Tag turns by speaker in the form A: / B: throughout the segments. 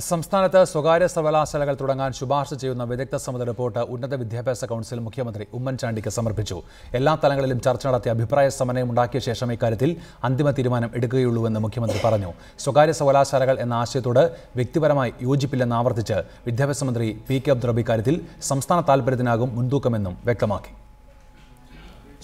A: സംസ്ഥാനത്ത് സ്വകാര്യ സർവകലാശാലകൾ തുടങ്ങാൻ ശുപാർശ ചെയ്യുന്ന വിദഗ്ധ സമിതി റിപ്പോർട്ട് ഉന്നത വിദ്യാഭ്യാസ കൗൺസിൽ മുഖ്യമന്ത്രി ഉമ്മൻചാണ്ടിക്ക് സമർപ്പിച്ചു. എല്ലാ തലങ്ങളിലും ചർച്ച നടത്തി അഭിപ്രായ സമന്വയമുണ്ടാക്കിയ ശേഷം ഇക്കാര്യത്തിൽ അന്തിമ തീരുമാനം എടുക്കുകയുള്ളൂവെന്ന് മുഖ്യമന്ത്രി പറഞ്ഞു. സ്വകാര്യ സർവകലാശാലകൾ എന്ന ആശയത്തോട് വ്യക്തിപരമായി യോജിപ്പില്ലെന്ന് ആവർത്തിച്ച് വിദ്യാഭ്യാസ മന്ത്രി പി.കെ. അബ്ദുൾ റബ്ബ് ഇക്കാര്യത്തിൽ സംസ്ഥാന താൽപര്യത്തിനാകും മുൻതൂക്കമെന്നും വ്യക്തമാക്കി.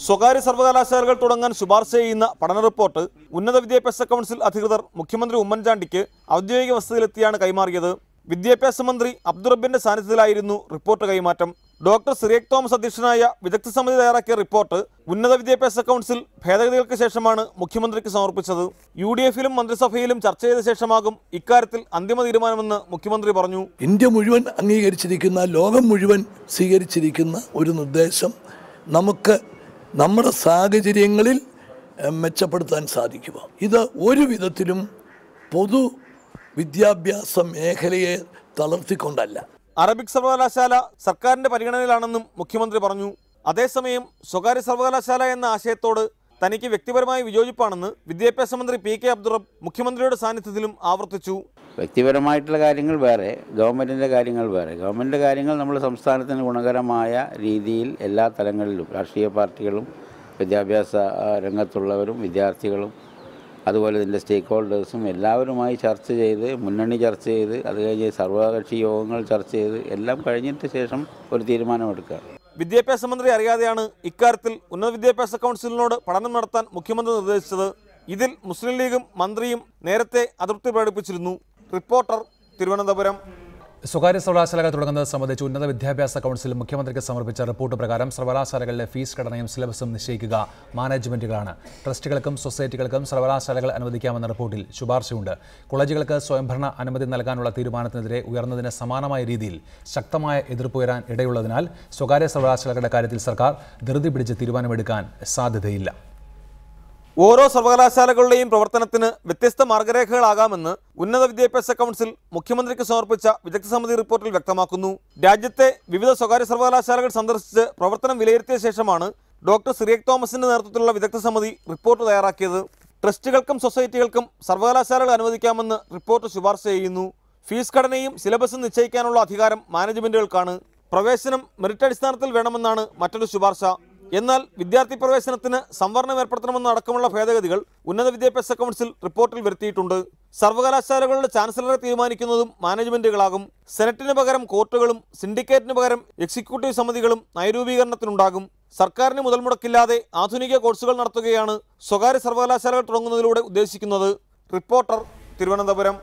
B: സ്വകാര്യ സർവകലാശാലകൾ തുടങ്ങാൻ ശുപാർശ ചെയ്യുന്ന പഠന റിപ്പോർട്ട് ഉന്നത വിദ്യാഭ്യാസ കൗൺസിൽ അധികൃതർ മുഖ്യമന്ത്രി ഉമ്മൻചാണ്ടിക്ക് ഔദ്യോഗിക വസതിയിലെത്തിയാണ് കൈമാറിയത്. വിദ്യാഭ്യാസ മന്ത്രി അബ്ദുൾ റബ്ബിന്റെ സാന്നിധ്യത്തിലായിരുന്നു റിപ്പോർട്ട് കൈമാറ്റം. ഡോക്ടർ സിറിയക് തോമസ് അധ്യക്ഷനായ വിദഗ്ധ സമിതി തയ്യാറാക്കിയ റിപ്പോർട്ട് ഉന്നത വിദ്യാഭ്യാസ കൗൺസിൽ ഭേദഗതികൾക്ക് ശേഷമാണ് മുഖ്യമന്ത്രിക്ക് സമർപ്പിച്ചത്. UDF-ലും മന്ത്രിസഭയിലും ചർച്ച ചെയ്ത ശേഷമാകും ഇക്കാര്യത്തിൽ അന്തിമ തീരുമാനമെന്ന് മുഖ്യമന്ത്രി പറഞ്ഞു.
C: ഇന്ത്യ മുഴുവൻ അംഗീകരിച്ചിരിക്കുന്ന, ലോകം മുഴുവൻ സ്വീകരിച്ചിരിക്കുന്ന ഒരു നിർദ്ദേശം നമുക്ക് നമ്മുടെ സാഹചര്യങ്ങളിൽ മെച്ചപ്പെടുത്താൻ സാധിക്കുക. ഇത് ഒരു വിധത്തിലും പൊതു വിദ്യാഭ്യാസ മേഖലയെ തളർത്തിക്കൊണ്ടല്ല.
B: അറബിക് സർവകലാശാല സർക്കാരിന്റെ പരിഗണനയിലാണെന്നും മുഖ്യമന്ത്രി പറഞ്ഞു. അതേസമയം സ്വകാര്യ സർവകലാശാല എന്ന ആശയത്തോട് തനിക്ക് വ്യക്തിപരമായി വിയോജിപ്പാണെന്ന് വിദ്യാഭ്യാസ മന്ത്രി പി.കെ. അബ്ദുൾ റബ്ബ് മുഖ്യമന്ത്രിയുടെ സാന്നിധ്യത്തിലും ആവർത്തിച്ചു.
D: വ്യക്തിപരമായിട്ടുള്ള കാര്യങ്ങൾ വേറെ, ഗവൺമെൻറ്റിൻ്റെ കാര്യങ്ങൾ വേറെ. ഗവൺമെൻറ് കാര്യങ്ങൾ നമ്മുടെ സംസ്ഥാനത്തിന് ഗുണകരമായ രീതിയിൽ എല്ലാ തലങ്ങളിലും രാഷ്ട്രീയ പാർട്ടികളും വിദ്യാഭ്യാസ രംഗത്തുള്ളവരും വിദ്യാർത്ഥികളും അതുപോലെ ഇതിൻ്റെ സ്റ്റേക്ക് ഹോൾഡേഴ്സും എല്ലാവരുമായി ചർച്ച ചെയ്ത്, മുന്നണി ചർച്ച ചെയ്ത്, അത് കഴിഞ്ഞ് സർവകക്ഷി യോഗങ്ങൾ ചർച്ച ചെയ്ത് എല്ലാം കഴിഞ്ഞിട്ട് ശേഷം ഒരു തീരുമാനമെടുക്കുക.
B: വിദ്യാഭ്യാസ മന്ത്രി അറിയാതെയാണ് ഇക്കാര്യത്തിൽ ഉന്നത വിദ്യാഭ്യാസ കൗൺസിലിനോട് പഠനം നടത്താൻ മുഖ്യമന്ത്രി നിർദ്ദേശിച്ചത്. ഇതിൽ മുസ്ലിം ലീഗും മന്ത്രിയും നേരത്തെ അതൃപ്തി പ്രകടിപ്പിച്ചിരുന്നു. റിപ്പോർട്ടർ, തിരുവനന്തപുരം.
A: സ്വകാര്യ സർവകലാശാലകൾ തുടങ്ങുന്നത് സംബന്ധിച്ച് ഉന്നത വിദ്യാഭ്യാസ കൗൺസിൽ മുഖ്യമന്ത്രിക്ക് സമർപ്പിച്ച റിപ്പോർട്ട് പ്രകാരം സർവകലാശാലകളിലെ ഫീസ് ഘടനയും സിലബസും നിശ്ചയിക്കുക മാനേജ്മെന്റുകളാണ്. ട്രസ്റ്റുകൾക്കും സൊസൈറ്റികൾക്കും സർവകലാശാലകൾ അനുവദിക്കാമെന്ന റിപ്പോർട്ടിൽ ശുപാർശയുണ്ട്. കോളേജുകൾക്ക് സ്വയംഭരണ അനുമതി നൽകാനുള്ള തീരുമാനത്തിനെതിരെ ഉയർന്നതിന് സമാനമായ രീതിയിൽ ശക്തമായ എതിർപ്പുയരാൻ ഇടയുള്ളതിനാൽ സ്വകാര്യ സർവകലാശാലകളുടെ കാര്യത്തിൽ സർക്കാർ ധൃതി പിടിച്ച് തീരുമാനമെടുക്കാൻ സാധ്യതയില്ല.
B: ഓരോ സർവകലാശാലകളുടെയും പ്രവർത്തനത്തിന് വ്യത്യസ്ത മാർഗരേഖകളാകാമെന്ന് ഉന്നത വിദ്യാഭ്യാസ കൗൺസിൽ മുഖ്യമന്ത്രിക്ക് സമർപ്പിച്ച വിദഗ്ധ സമിതി റിപ്പോർട്ടിൽ വ്യക്തമാക്കുന്നു. രാജ്യത്തെ വിവിധ സ്വകാര്യ സർവകലാശാലകൾ സന്ദർശിച്ച് പ്രവർത്തനം വിലയിരുത്തിയ ശേഷമാണ് ഡോക്ടർ സിറിയക് തോമസിന്റെ നേതൃത്വത്തിലുള്ള വിദഗ്ധ സമിതി റിപ്പോർട്ട് തയ്യാറാക്കിയത്. ട്രസ്റ്റുകൾക്കും സൊസൈറ്റികൾക്കും സർവകലാശാലകൾ അനുവദിക്കാമെന്ന് റിപ്പോർട്ട് ശുപാർശ ചെയ്യുന്നു. ഫീസ് ഘടനയും സിലബസും നിശ്ചയിക്കാനുള്ള അധികാരം മാനേജ്മെന്റുകൾക്കാണ്. പ്രവേശനം മെറിറ്റ് അടിസ്ഥാനത്തിൽ വേണമെന്നാണ് മറ്റൊരു ശുപാർശ. എന്നാൽ വിദ്യാർത്ഥി പ്രവേശനത്തിന് സംവരണം ഏർപ്പെടുത്തണമെന്നടക്കമുള്ള ഭേദഗതികൾ ഉന്നത വിദ്യാഭ്യാസ കൗൺസിൽ റിപ്പോർട്ടിൽ വരുത്തിയിട്ടുണ്ട്. സർവകലാശാലകളുടെ ചാൻസലറെ തീരുമാനിക്കുന്നതും മാനേജ്മെന്റുകളാകും. സെനറ്റിന് പകരം കോർട്ടുകളും സിൻഡിക്കേറ്റിന് പകരം എക്സിക്യൂട്ടീവ് സമിതികളും നയരൂപീകരണത്തിനുണ്ടാകും. സർക്കാരിന് മുതൽ മുടക്കില്ലാതെ ആധുനിക കോഴ്സുകൾ നടത്തുകയാണ് സ്വകാര്യ സർവകലാശാലകൾ തുടങ്ങുന്നതിലൂടെ ഉദ്ദേശിക്കുന്നത്. റിപ്പോർട്ടർ, തിരുവനന്തപുരം.